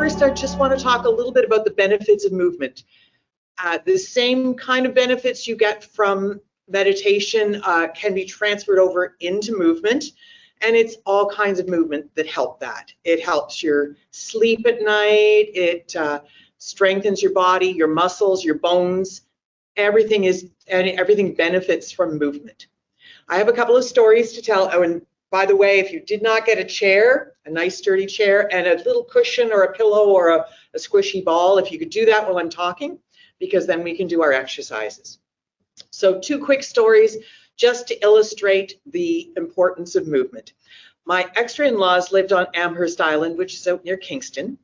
first, I just want to talk a little bit about the benefits of movement. The same kind of benefits you get from meditation can be transferred over into movement, and it's all kinds of movement that help that. It helps your sleep at night, it strengthens your body, your muscles, your bones. Everything benefits from movement. I have a couple of stories to tell. Oh, and by the way, if you did not get a chair, a nice sturdy chair, and a little cushion or a pillow or a squishy ball, if you could do that while I'm talking, because then we can do our exercises. So 2 quick stories just to illustrate the importance of movement. My extra-in-laws lived on Amherst Island, which is out near Kingston,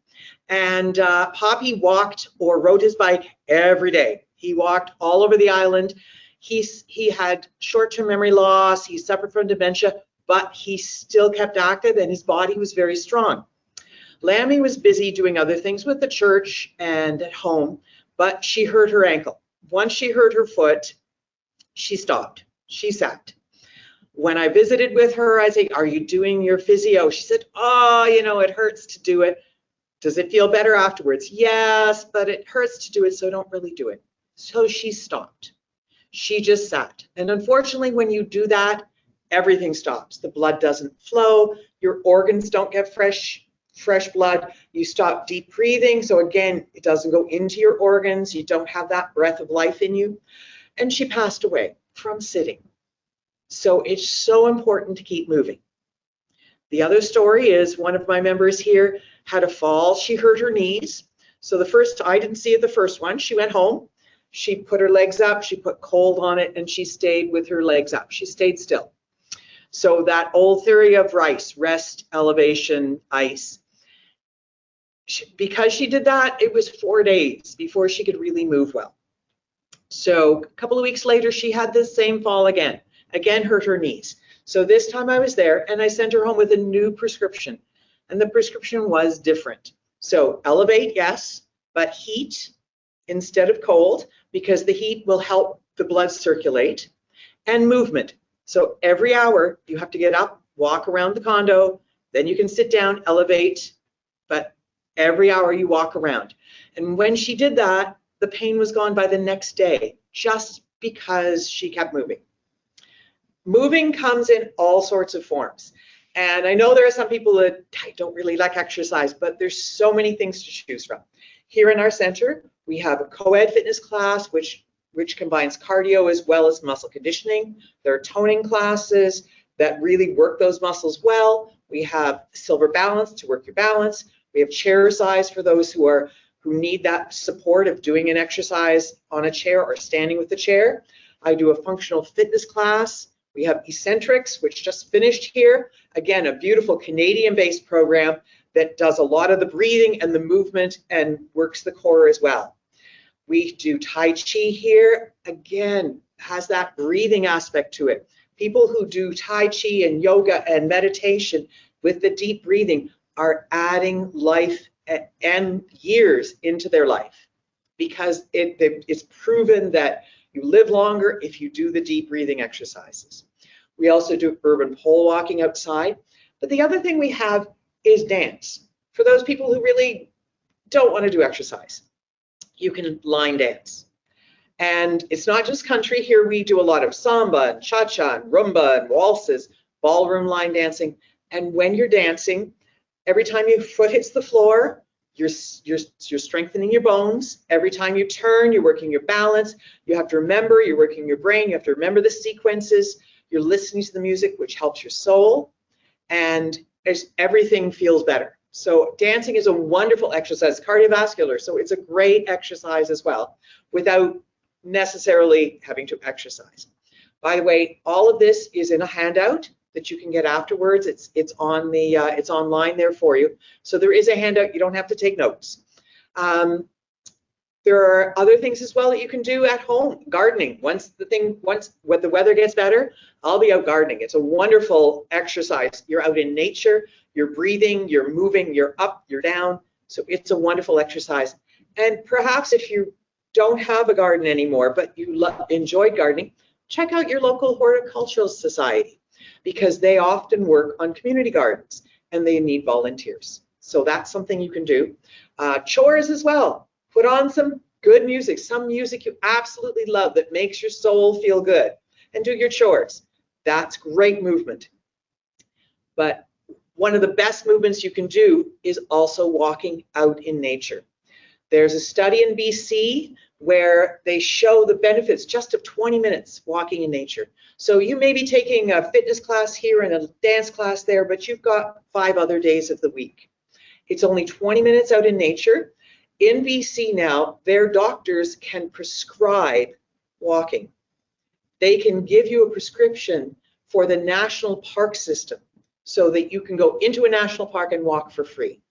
and Poppy walked or rode his bike every day. He walked all over the island. He had short-term memory loss, he suffered from dementia, but he still kept active and his body was very strong. Lammy was busy doing other things with the church and at home, but she hurt her ankle. Once she hurt her foot, she stopped. She sat. When I visited with her, I said, "Are you doing your physio?" She said, "Oh, you know, it hurts to do it." "Does it feel better afterwards?" "Yes, but it hurts to do it, so don't really do it." So she stopped. She just sat. And unfortunately, when you do that, everything stops. The blood doesn't flow. Your organs don't get fresh blood. You stop deep breathing. So again, it doesn't go into your organs. You don't have that breath of life in you. And she passed away from sitting. So it's so important to keep moving. The other story is one of my members here had a fall. She hurt her knees. So I didn't see it the first one. She went home. She put her legs up. She put cold on it, and she stayed with her legs up. She stayed still. So that old theory of rice, rest, elevation, ice. Because she did that, it was 4 days before she could really move well. So a couple of weeks later, she had the same fall again hurt her knees. So this time I was there and I sent her home with a new prescription. And the prescription was different. So elevate, yes, but heat instead of cold, because the heat will help the blood circulate, and movement. So every hour you have to get up, walk around the condo, then you can sit down, elevate, but every hour you walk around. And when she did that, the pain was gone by the next day, just because she kept moving. Moving comes in all sorts of forms. And I know there are some people that don't really like exercise, but there's so many things to choose from. Here in our center, we have a co-ed fitness class, which combines cardio as well as muscle conditioning. There are toning classes that really work those muscles well. We have silver balance to work your balance. We have chair-size for those who need that support of doing an exercise on a chair or standing with the chair. I do a functional fitness class. We have eccentrics, which just finished here. Again, a beautiful Canadian-based program that does a lot of the breathing and the movement and works the core as well. We do Tai Chi here. Again, has that breathing aspect to it. People who do Tai Chi and yoga and meditation with the deep breathing are adding life and years into their life, because it's proven that you live longer if you do the deep breathing exercises. We also do urban pole walking outside. But the other thing we have is dance. For those people who really don't want to do exercise, you can line dance. And it's not just country. Here we do a lot of samba and cha-cha and rumba and waltzes, ballroom line dancing. And when you're dancing, every time your foot hits the floor, you're strengthening your bones. Every time you turn, you're working your balance. You have to remember, you're working your brain. You have to remember the sequences. You're listening to the music, which helps your soul. And everything feels better. So dancing is a wonderful exercise, cardiovascular. So it's a great exercise as well, without necessarily having to exercise. By the way, all of this is in a handout that you can get afterwards. It's online there for you. So there is a handout. You don't have to take notes. There are other things as well that you can do at home. Gardening. Once the weather gets better, I'll be out gardening. It's a wonderful exercise. You're out in nature. You're breathing. You're moving. You're up. You're down. So it's a wonderful exercise. And perhaps if you don't have a garden anymore, but you enjoyed gardening, check out your local horticultural society, because they often work on community gardens and they need volunteers. So that's something you can do. Chores as well. Put on some good music, some music you absolutely love that makes your soul feel good, and do your chores. That's great movement. But one of the best movements you can do is also walking out in nature. There's a study in BC where they show the benefits just of 20 minutes walking in nature. So you may be taking a fitness class here and a dance class there, but you've got 5 other days of the week. It's only 20 minutes out in nature. In BC now, their doctors can prescribe walking. They can give you a prescription for the national park system so that you can go into a national park and walk for free.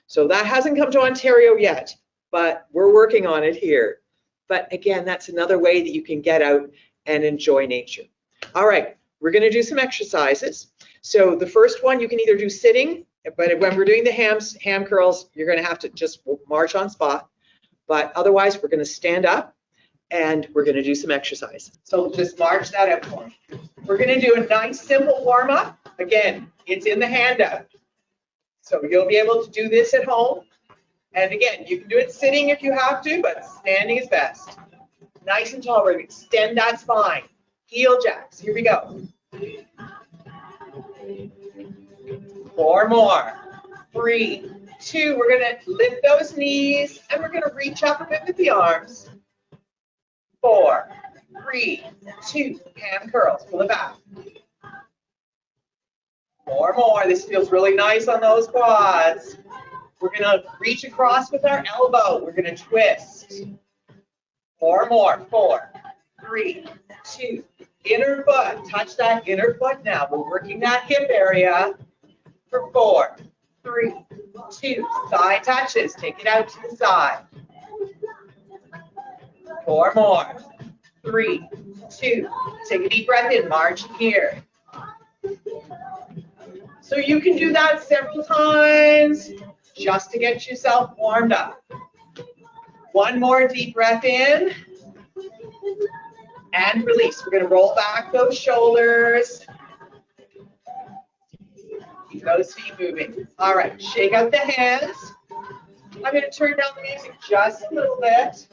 So that hasn't come to Ontario yet, but we're working on it here. But again, that's another way that you can get out and enjoy nature. All right, we're going to do some exercises. So the first one you can either do sitting, but when we're doing the ham curls, you're going to have to just march on spot. But otherwise, we're going to stand up and we're going to do some exercise. So just march that out for me. We're going to do a nice simple warm up. Again, it's in the handout. So you'll be able to do this at home. And again, you can do it sitting if you have to, but standing is best. Nice and tall, we're going to extend that spine. Heel jacks, here we go. 4 more. 3, 2, we're going to lift those knees and we're going to reach up a bit with the arms. 4, 3, 2, ham curls, pull it back. 4 more, this feels really nice on those quads. We're going to reach across with our elbow. We're going to twist. 4 more. 4, 3, 2. Inner foot. Touch that inner foot now. We're working that hip area for 4, 3, 2. Side touches. Take it out to the side. 4 more. 3, 2. Take a deep breath in. March here. So you can do that several times, just to get yourself warmed up. 1 more deep breath in and release. We're going to roll back those shoulders. Keep those feet moving. All right, shake out the hands. I'm going to turn down the music just a little bit.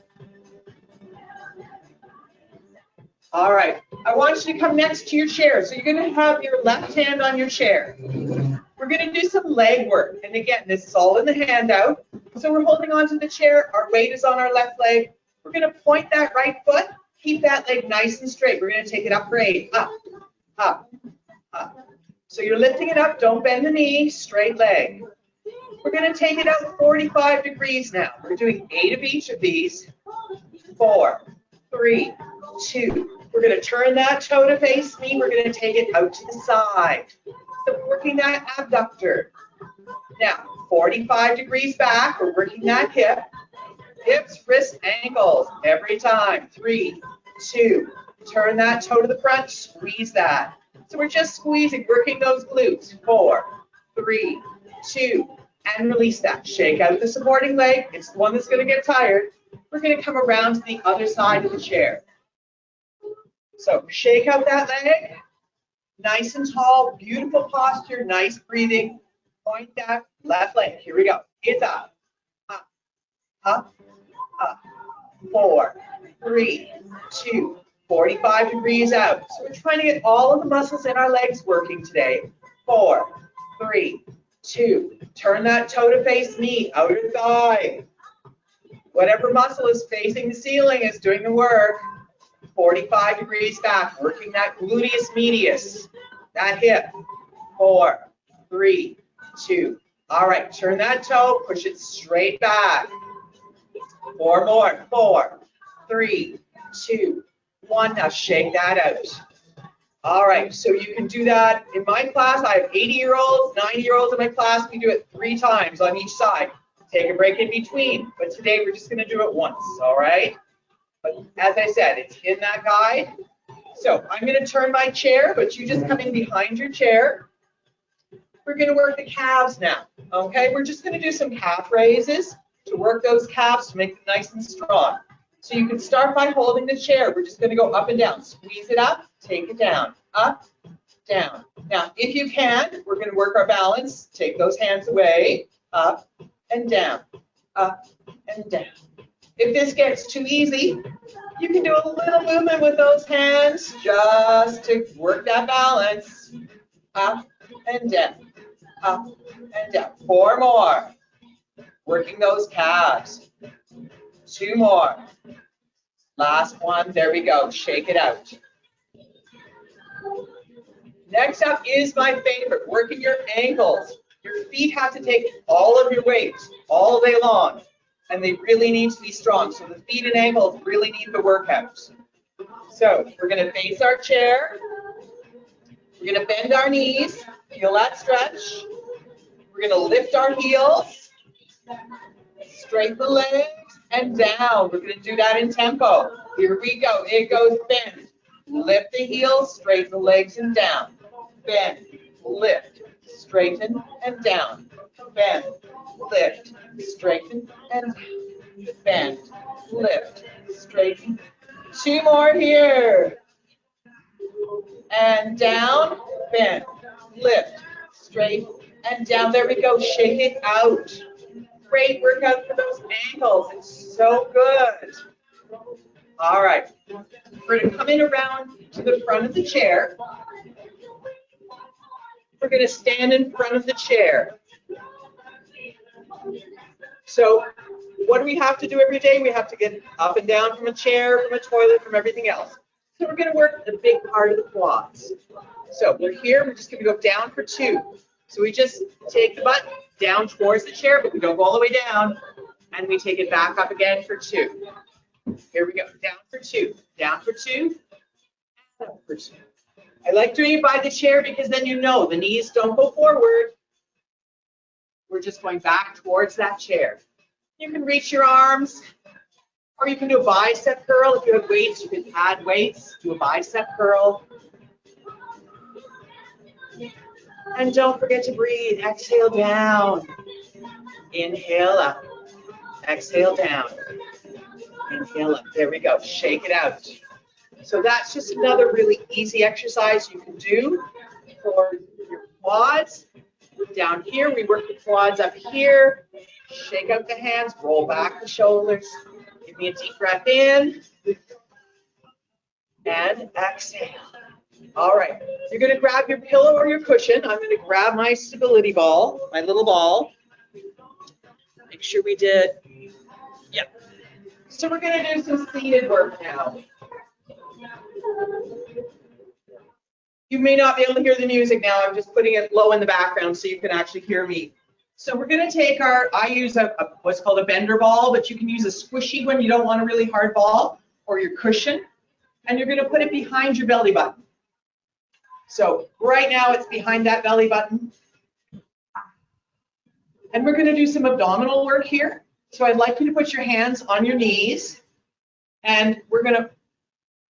All right, I want you to come next to your chair. So you're going to have your left hand on your chair. We're going to do some leg work. And again, this is all in the handout. So we're holding onto the chair. Our weight is on our left leg. We're going to point that right foot. Keep that leg nice and straight. We're going to take it up for 8. Up, up, up. So you're lifting it up. Don't bend the knee. Straight leg. We're going to take it out 45 degrees now. We're doing 8 of each of these. 4, 3, 2. We're going to turn that toe to face me. We're going to take it out to the side. So we're working that abductor. Now, 45 degrees back. We're working that hip. Hips, wrists, ankles. Every time. 3, 2. Turn that toe to the front. Squeeze that. So we're just squeezing, working those glutes. 4, 3, 2. And release that. Shake out the supporting leg. It's the one that's going to get tired. We're going to come around to the other side of the chair. So shake out that leg, nice and tall, beautiful posture, nice breathing. Point that left leg. Here we go. It's up, up, up, up. 4, 3, 2, 45 degrees out. So we're trying to get all of the muscles in our legs working today. 4, 3, 2. Turn that toe to face knee, outer thigh. Whatever muscle is facing the ceiling is doing the work. 45 degrees back, working that gluteus medius, that hip. 4, 3, 2. All right, turn that toe, push it straight back. 4 more. 4, 3, 2, 1. Now shake that out. All right, so you can do that. In my class, I have 80-year-olds, 90-year-olds in my class. We do it 3 times on each side. Take a break in between. But today we're just going to do it once, all right? But as I said, it's in that guide. So I'm going to turn my chair, but you just come in behind your chair. We're going to work the calves now, okay? We're just going to do some calf raises to work those calves to make them nice and strong. So you can start by holding the chair. We're just going to go up and down. Squeeze it up, take it down, up, down. Now, if you can, we're going to work our balance. Take those hands away, up and down, up, and down. If this gets too easy, you can do a little movement with those hands just to work that balance. Up and down, up and down. 4 more. Working those calves. 2 more. Last one. There we go. Shake it out. Next up is my favorite, working your ankles. Your feet have to take all of your weight all day long, and they really need to be strong. So the feet and ankles really need the workout. So we're going to face our chair. We're going to bend our knees. Feel that stretch. We're going to lift our heels. Straighten the legs and down. We're going to do that in tempo. Here we go. It goes bend. Lift the heels, straighten the legs and down. Bend, lift, straighten and down. Bend, lift, straighten and bend, lift, straighten. 2 more here. And down, bend, lift, straighten and down. There we go. Shake it out. Great workout for those ankles. It's so good. All right. We're going to come in around to the front of the chair. We're going to stand in front of the chair. So what do we have to do every day? We have to get up and down from a chair, from a toilet, from everything else. So we're going to work the big part of the quads. So we're here. We're just going to go down for 2. So we just take the butt down towards the chair, but we don't go all the way down. And we take it back up again for 2. Here we go. Down for 2. Down for 2. Down for 2. I like doing it by the chair because then you know the knees don't go forward. We're just going back towards that chair. You can reach your arms, or you can do a bicep curl. If you have weights, you can add weights. Do a bicep curl. And don't forget to breathe. Exhale down. Inhale up. Exhale down. Inhale up. There we go. Shake it out. So that's just another really easy exercise you can do for your quads. Down here, we work the quads up here. Shake out the hands, roll back the shoulders. Give me a deep breath in. And exhale. All right. You're going to grab your pillow or your cushion. I'm going to grab my stability ball, my little ball. Make sure we did. Yep. So we're going to do some seated work now. You may not be able to hear the music now. I'm just putting it low in the background so you can actually hear me. So we're going to take I use what's called a bender ball, but you can use a squishy one. You don't want a really hard ball, or your cushion. And you're going to put it behind your belly button. So right now it's behind that belly button. And we're going to do some abdominal work here. So I'd like you to put your hands on your knees. And we're going to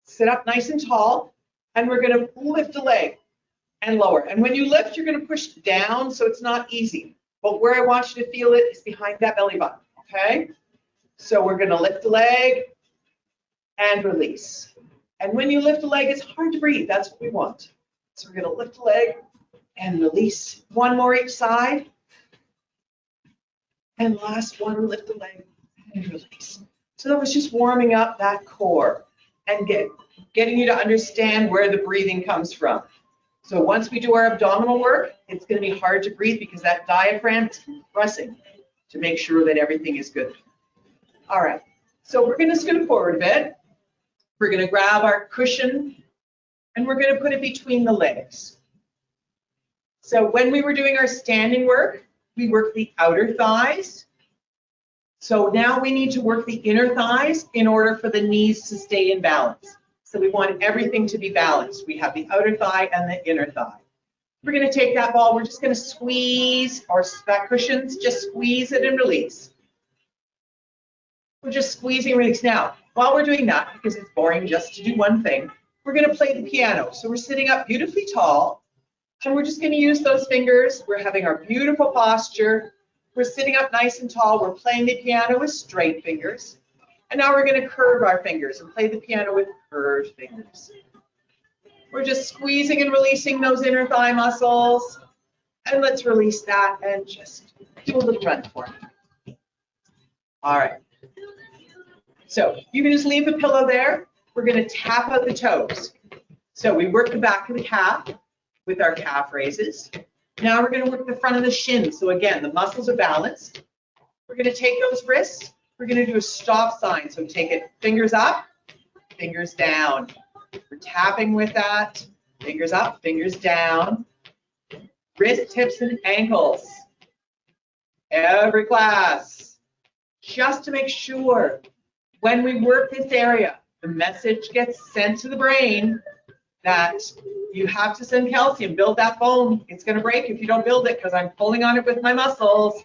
sit up nice and tall. And we're going to lift a leg and lower. And when you lift, you're going to push down, so it's not easy. But where I want you to feel it is behind that belly button, okay? So we're going to lift the leg and release. And when you lift the leg, it's hard to breathe. That's what we want. So we're going to lift the leg and release. 1 more each side. And last one, lift the leg and release. So that was just warming up that core and getting you to understand where the breathing comes from. So once we do our abdominal work, it's going to be hard to breathe because that diaphragm is compressing to make sure that everything is good. All right, so we're going to scoot forward a bit. We're going to grab our cushion and we're going to put it between the legs. So when we were doing our standing work, we worked the outer thighs. So now we need to work the inner thighs in order for the knees to stay in balance. So we want everything to be balanced. We have the outer thigh and the inner thigh. We're going to take that ball. We're just going to squeeze, or that cushions, just squeeze it and release. We're just squeezing and release. Now, while we're doing that, because it's boring just to do one thing, we're going to play the piano. So we're sitting up beautifully tall, and we're just going to use those fingers. We're having our beautiful posture. We're sitting up nice and tall. We're playing the piano with straight fingers. And now we're going to curve our fingers and play the piano with curved fingers. We're just squeezing and releasing those inner thigh muscles. And let's release that and just do a little run for me. All right. So you can just leave the pillow there. We're going to tap out the toes. So we work the back of the calf with our calf raises. Now we're going to work the front of the shin. So again, the muscles are balanced. We're going to take those wrists. We're going to do a stop sign. So take it, fingers up, fingers down. We're tapping with that. Fingers up, fingers down. Wrist, hips, and ankles. Every class. Just to make sure when we work this area, the message gets sent to the brain that you have to send calcium, build that bone. It's going to break if you don't build it because I'm pulling on it with my muscles.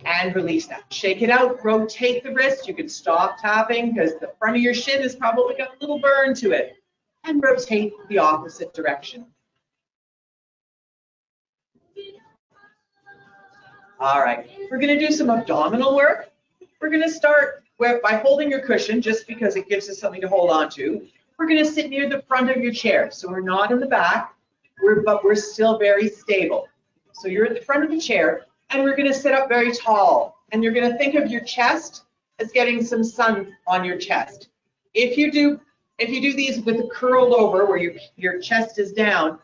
And release that. Shake it out, rotate the wrist. You can stop tapping because the front of your shin has probably got a little burn to it. And rotate the opposite direction. All right, we're going to do some abdominal work. We're going to start by holding your cushion, just because it gives us something to hold on to. We're going to sit near the front of your chair. So we're not in the back, but we're still very stable. So you're at the front of the chair, and we're going to sit up very tall. And you're going to think of your chest as getting some sun on your chest. If you do these with a curled over, where your chest is down,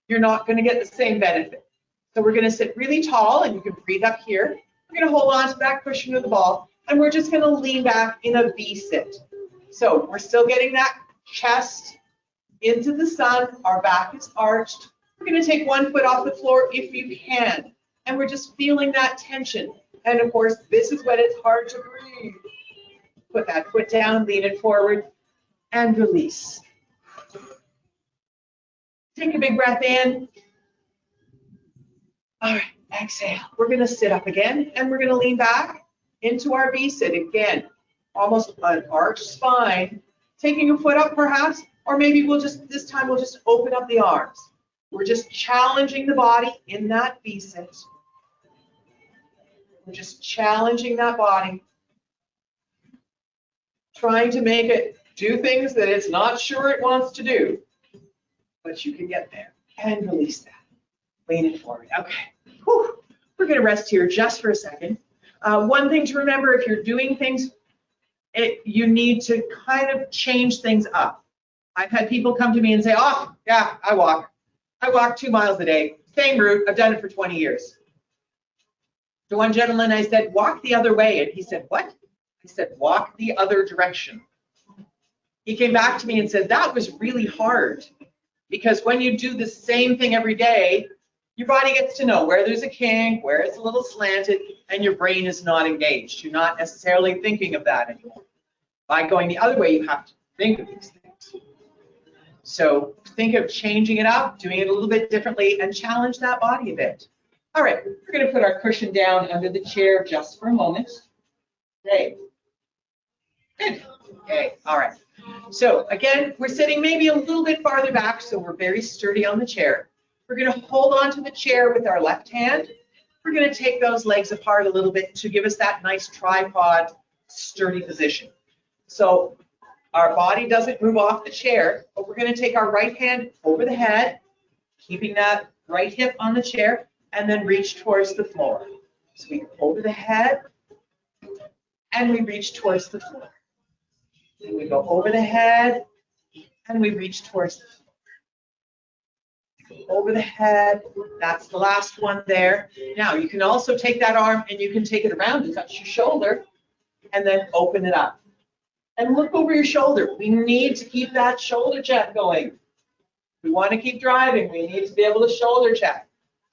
you're not going to get the same benefit. So we're going to sit really tall, and you can breathe up here. We're going to hold on to that cushion of the ball, and we're just going to lean back in a V-sit. So we're still getting that chest into the sun. Our back is arched. We're going to take one foot off the floor if you can, and we're just feeling that tension. And of course, this is when it's hard to breathe. Put that foot down, lean it forward, and release. Take a big breath in. All right, exhale. We're going to sit up again, and we're going to lean back into our V-sit again. Almost an arched spine. Taking a foot up perhaps, or maybe this time we'll just open up the arms. We're just challenging the body in that V-sit. We're just challenging that body. Trying to make it do things that it's not sure it wants to do, but you can get there. And release that. Lean it forward. Okay. Whew. We're going to rest here just for a second. One thing to remember, if you're doing things, you need to kind of change things up. I've had people come to me and say, oh, yeah, I walk 2 miles a day. Same route. I've done it for 20 years. To one gentleman, I said, walk the other way. And he said, what? I said, walk the other direction. He came back to me and said, that was really hard. Because when you do the same thing every day, your body gets to know where there's a kink, where it's a little slanted, and your brain is not engaged. You're not necessarily thinking of that anymore. By going the other way, you have to think of these things. So think of changing it up, doing it a little bit differently, and challenge that body a bit. All right, we're going to put our cushion down under the chair just for a moment. Okay. Good. Okay, all right. So again, we're sitting maybe a little bit farther back, so we're very sturdy on the chair. We're going to hold on to the chair with our left hand. We're going to take those legs apart a little bit to give us that nice tripod sturdy position. So our body doesn't move off the chair, but we're going to take our right hand over the head, keeping that right hip on the chair, and then reach towards the floor. So we go over the head, and we reach towards the floor. Then we go over the head, and we reach towards the floor. Over the head, that's the last one there. Now you can also take that arm and you can take it around and touch your shoulder and then open it up. And look over your shoulder. We need to keep that shoulder check going. We want to keep driving. We need to be able to shoulder check.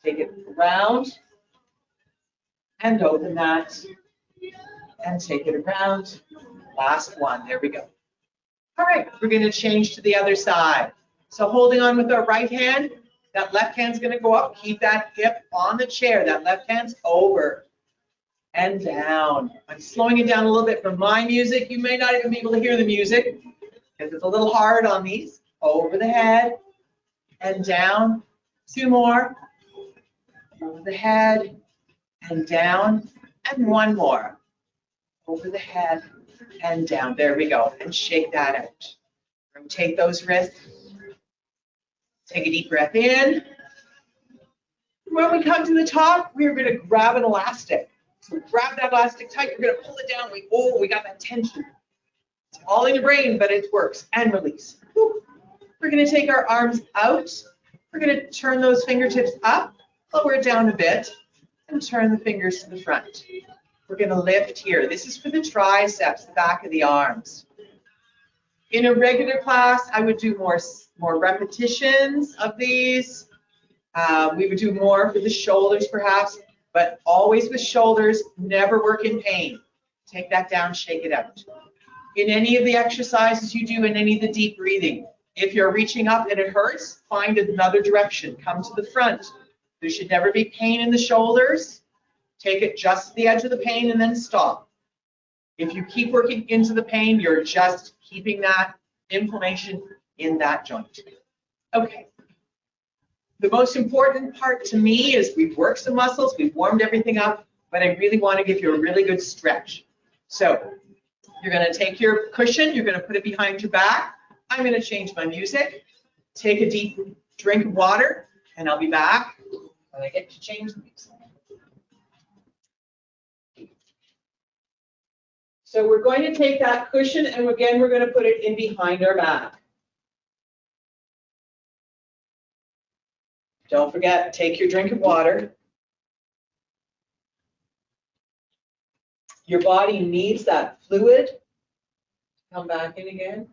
Take it around and open that and take it around. Last one. There we go. All right, we're going to change to the other side. So holding on with our right hand, that left hand's going to go up. Keep that hip on the chair. That left hand's over and down. I'm slowing it down a little bit from my music. You may not even be able to hear the music because it's a little hard on these. Over the head and down. 2 more. Over the head and down. And 1 more. Over the head and down. There we go. And shake that out. Rotate those wrists. Take a deep breath in. When we come to the top, we're going to grab an elastic. So grab that elastic tight, you're gonna pull it down, we got that tension. It's all in your brain, but it works, and release. Whew. We're gonna take our arms out. We're gonna turn those fingertips up, lower it down a bit, and turn the fingers to the front. We're gonna lift here. This is for the triceps, the back of the arms. In a regular class, I would do more repetitions of these. We would do more for the shoulders perhaps, but always with shoulders, never work in pain. Take that down, shake it out. In any of the exercises you do, in any of the deep breathing, if you're reaching up and it hurts, find another direction, come to the front. There should never be pain in the shoulders. Take it just to the edge of the pain and then stop. If you keep working into the pain, you're just keeping that inflammation in that joint. Okay. The most important part to me is we've worked some muscles, we've warmed everything up, but I really want to give you a really good stretch. So you're going to take your cushion, you're going to put it behind your back. I'm going to change my music, take a deep drink of water, and I'll be back when I get to change the music. So we're going to take that cushion, and again, we're going to put it in behind our back. Don't forget, take your drink of water. Your body needs that fluid to come back in again.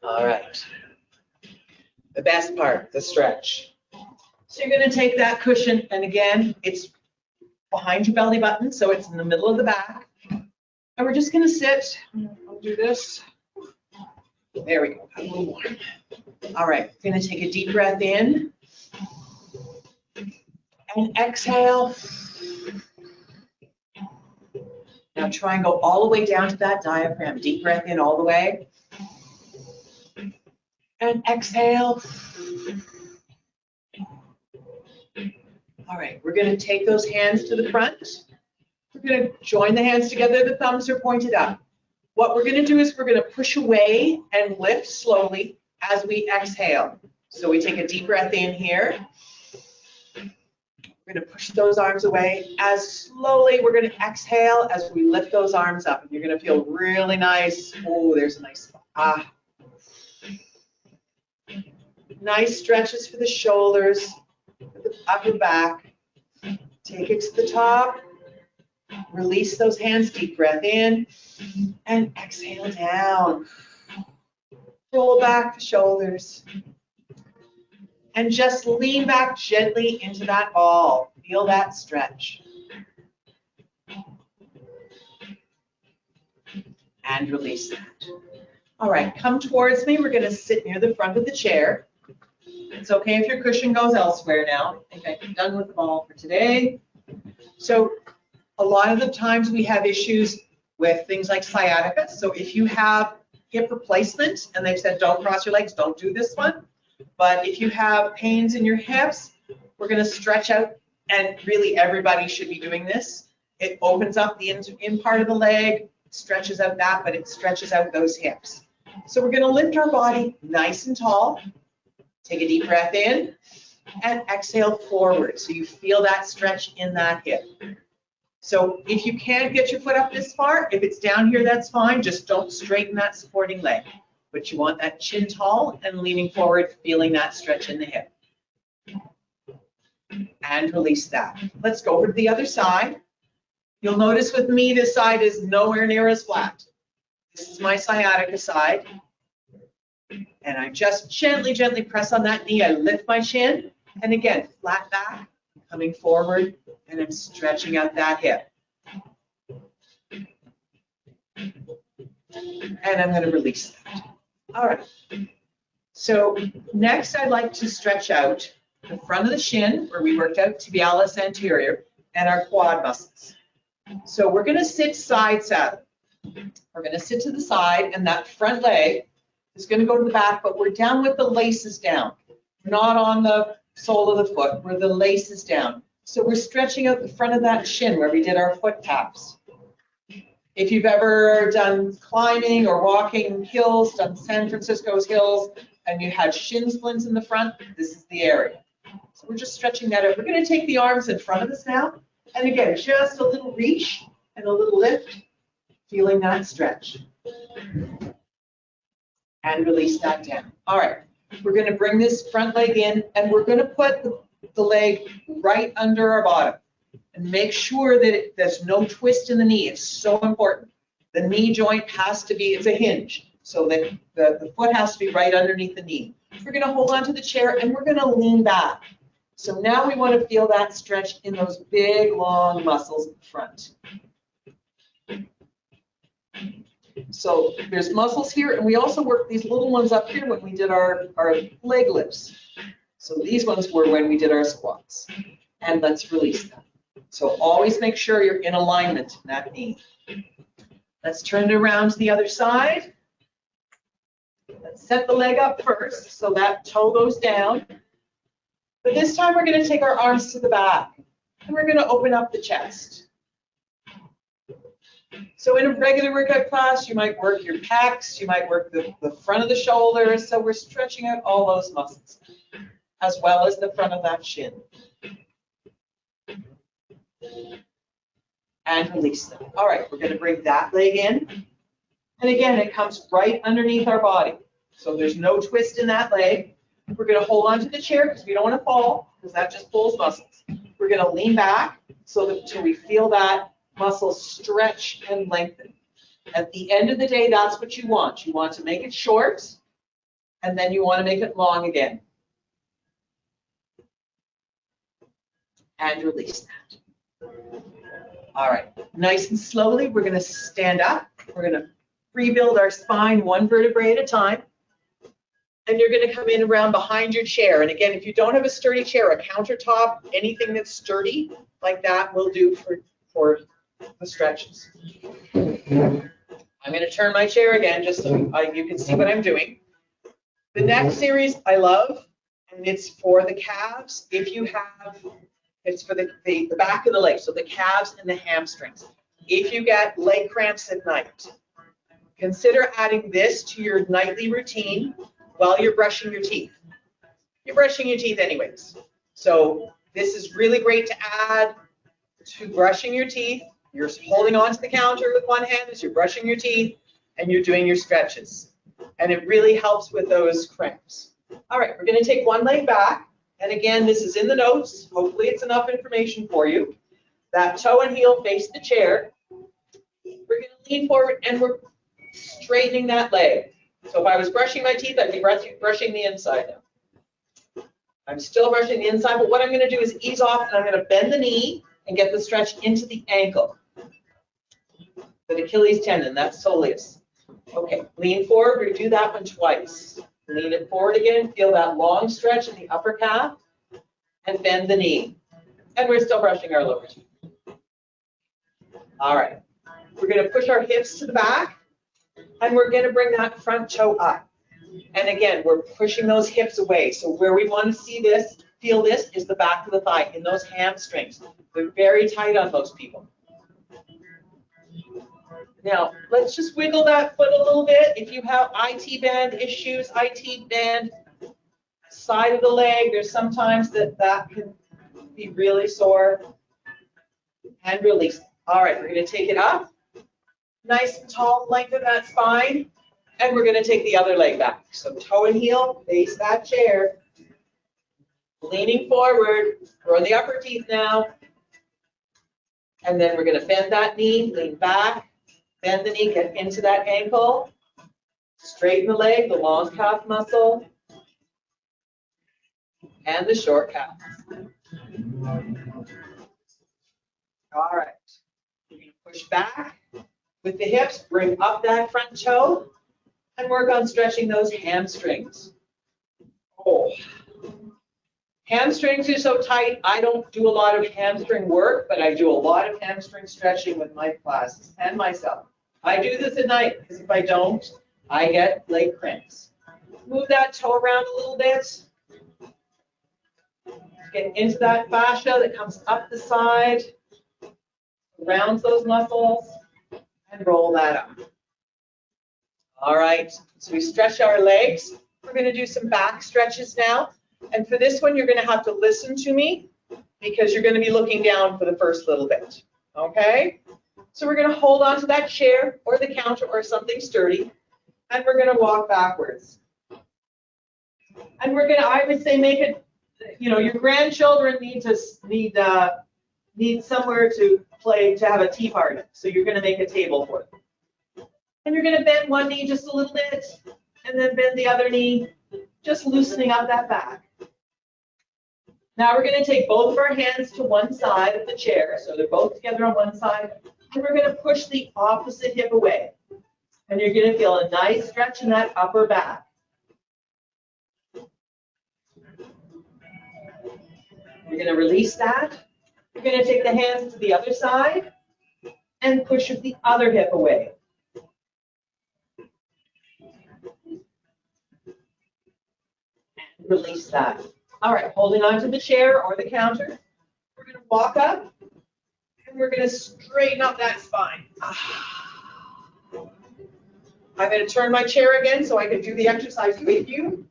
All right. The best part, the stretch. So you're going to take that cushion, and again, it's behind your belly button, so it's in the middle of the back. And we're just going to sit. I'll do this. There we go. A little warm. All right. Going to take a deep breath in and exhale. Now try and go all the way down to that diaphragm. Deep breath in all the way. And exhale. All right. We're going to take those hands to the front. We're going to join the hands together. The thumbs are pointed up. What we're going to do is we're going to push away and lift slowly as we exhale. So we take a deep breath in here. We're going to push those arms away. As slowly we're going to exhale as we lift those arms up. And you're going to feel really nice. Oh, there's a nice spot. Nice stretches for the shoulders, for the upper back. Take it to the top. Release those hands, deep breath in, and exhale down. Roll back the shoulders. And just lean back gently into that ball. Feel that stretch. And release that. All right, come towards me. We're going to sit near the front of the chair. It's okay if your cushion goes elsewhere now. I think I'm done with the ball for today. So a lot of the times we have issues with things like sciatica. So if you have hip replacement and they've said don't cross your legs, don't do this one. But if you have pains in your hips, we're going to stretch out, and really everybody should be doing this. It opens up the in part of the leg, stretches out that, but it stretches out those hips. So we're going to lift our body nice and tall. Take a deep breath in and exhale forward. So you feel that stretch in that hip. So if you can't get your foot up this far, if it's down here, that's fine. Just don't straighten that supporting leg. But you want that chin tall and leaning forward, feeling that stretch in the hip. And release that. Let's go over to the other side. You'll notice with me, this side is nowhere near as flat. This is my sciatica side. And I just gently, gently press on that knee. I lift my chin. And again, flat back, coming forward, and I'm stretching out that hip. And I'm going to release that. All right. So next, I'd like to stretch out the front of the shin, where we worked out tibialis anterior, and our quad muscles. So we're going to sit side saddle. We're going to sit to the side, and that front leg is going to go to the back, but we're down with the laces down, not on the sole of the foot, where the lace is down. So we're stretching out the front of that shin where we did our foot taps. If you've ever done climbing or walking hills, done San Francisco's hills, and you had shin splints in the front, this is the area. So we're just stretching that out. We're going to take the arms in front of us now. And again, just a little reach and a little lift, feeling that stretch. And release that down. All right, we're going to bring this front leg in, and we're going to put the leg right under our bottom. And make sure that there's no twist in the knee. It's so important. The knee joint has to be, it's a hinge, so that the foot has to be right underneath the knee. We're going to hold onto the chair, and we're going to lean back. So now we want to feel that stretch in those big, long muscles in front. So there's muscles here, and we also worked these little ones up here when we did our leg lifts. So these ones were when we did our squats. And let's release them. So always make sure you're in alignment in that knee. Let's turn it around to the other side. Let's set the leg up first so that toe goes down. But this time we're going to take our arms to the back, and we're going to open up the chest. So in a regular workout class, you might work your pecs, you might work the front of the shoulders. So we're stretching out all those muscles, as well as the front of that shin. And release them. All right, we're going to bring that leg in. And again, it comes right underneath our body. So there's no twist in that leg. We're going to hold onto the chair because we don't want to fall, because that just pulls muscles. We're going to lean back so that till we feel that muscle stretch and lengthen. At the end of the day, that's what you want. You want to make it short, and then you want to make it long again. And release that. All right, nice and slowly, we're going to stand up. We're going to rebuild our spine one vertebrae at a time. And you're going to come in around behind your chair. And again, if you don't have a sturdy chair, a countertop, anything that's sturdy like that will do for the stretches. I'm going to turn my chair again just so you can see what I'm doing. The next series I love, and it's for the calves. If you have, it's for the back of the leg, so the calves and the hamstrings. If you get leg cramps at night, consider adding this to your nightly routine while you're brushing your teeth. You're brushing your teeth anyways. So this is really great to add to brushing your teeth. You're holding onto the counter with one hand as you're brushing your teeth, and you're doing your stretches. And it really helps with those cramps. All right, we're going to take one leg back. And again, this is in the notes. Hopefully it's enough information for you. That toe and heel face the chair. We're going to lean forward, and we're straightening that leg. So if I was brushing my teeth, I'd be brushing the inside now. I'm still brushing the inside, but what I'm going to do is ease off, and I'm going to bend the knee and get the stretch into the ankle. The Achilles tendon, that's soleus. Okay, lean forward. We do that one twice. Lean it forward again. Feel that long stretch in the upper calf, and bend the knee. And we're still brushing our lower teeth. All right. We're going to push our hips to the back, and we're going to bring that front toe up. And again, we're pushing those hips away. So where we want to see this, feel this, is the back of the thigh in those hamstrings. They're very tight on most people. Now, let's just wiggle that foot a little bit. If you have IT band issues, IT band side of the leg, there's sometimes that can be really sore. And release. All right, we're going to take it up. Nice and tall, lengthen that spine. And we're going to take the other leg back. So toe and heel, face that chair. Leaning forward, grow the upper teeth now. And then we're going to bend that knee, lean back. Bend the knee, get into that ankle. Straighten the leg, the long calf muscle. And the short calf. All right. We're going to push back with the hips, bring up that front toe, and work on stretching those hamstrings. Oh. Hamstrings are so tight, I don't do a lot of hamstring work, but I do a lot of hamstring stretching with my classes and myself. I do this at night, because if I don't, I get leg cramps. Move that toe around a little bit. Get into that fascia that comes up the side, rounds those muscles, and roll that up. All right, so we stretch our legs. We're going to do some back stretches now. And for this one, you're going to have to listen to me because you're going to be looking down for the first little bit. Okay? So we're going to hold on to that chair or the counter or something sturdy, and we're going to walk backwards. And we're going to, I would say, make it, you know, your grandchildren need somewhere to play, to have a tea party. So you're going to make a table for them. And you're going to bend one knee just a little bit, and then bend the other knee, just loosening up that back. Now we're going to take both of our hands to one side of the chair, so they're both together on one side, and we're going to push the opposite hip away. And you're going to feel a nice stretch in that upper back. You're going to release that. You're going to take the hands to the other side and push the other hip away. And release that. All right, holding on to the chair or the counter. We're going to walk up and we're going to straighten up that spine. I'm going to turn my chair again so I can do the exercise with you.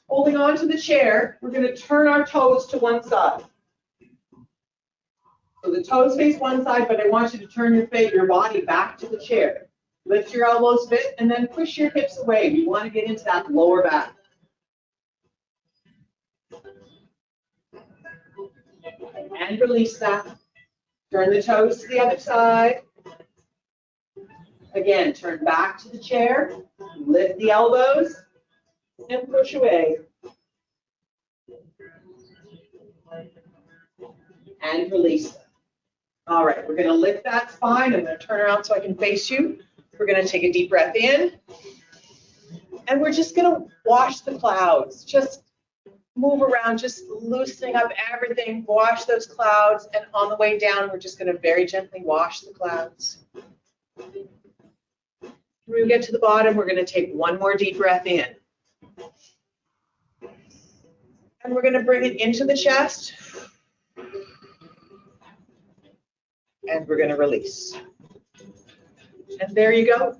Holding on to the chair, we're going to turn our toes to one side. So the toes face one side, but I want you to turn your body back to the chair. Lift your elbows a bit and then push your hips away. You want to get into that lower back. And release that. Turn the toes to the other side. Again, turn back to the chair. Lift the elbows and push away. And release them. All right, we're going to lift that spine. I'm going to turn around so I can face you. We're going to take a deep breath in. And we're just going to wash the clouds. Just move around, just loosening up everything. Wash those clouds. And on the way down, we're just going to very gently wash the clouds. When we get to the bottom, we're going to take one more deep breath in. And we're going to bring it into the chest. And we're going to release. And there you go.